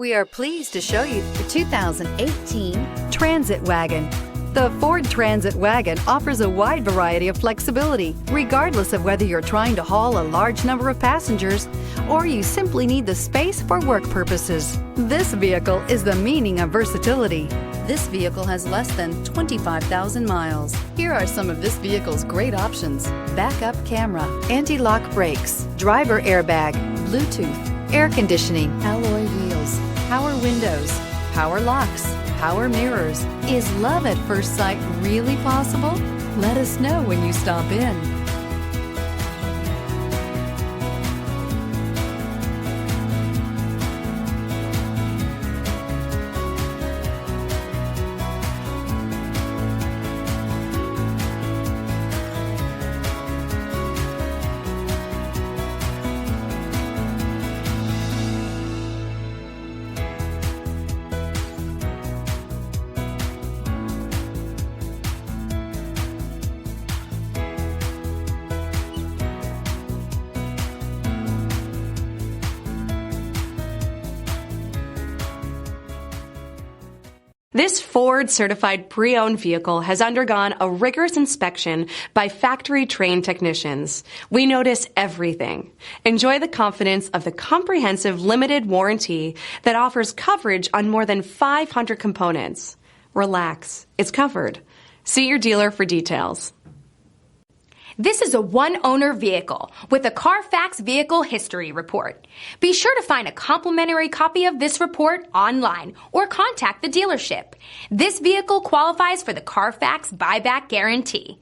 We are pleased to show you the 2018 Transit Wagon. The Ford Transit Wagon offers a wide variety of flexibility, regardless of whether you're trying to haul a large number of passengers or you simply need the space for work purposes. This vehicle is the meaning of versatility. This vehicle has less than 25,000 miles. Here are some of this vehicle's great options: backup camera, anti-lock brakes, driver airbag, Bluetooth, air conditioning, alloy wheels, power windows, power locks, power mirrors. Is love at first sight really possible? Let us know when you stop in. This Ford certified pre-owned vehicle has undergone a rigorous inspection by factory-trained technicians. We notice everything. Enjoy the confidence of the comprehensive limited warranty that offers coverage on more than 500 components. Relax, it's covered. See your dealer for details. This is a one-owner vehicle with a CARFAX Vehicle History Report. Be sure to find a complimentary copy of this report online or contact the dealership. This vehicle qualifies for the CARFAX Buyback Guarantee.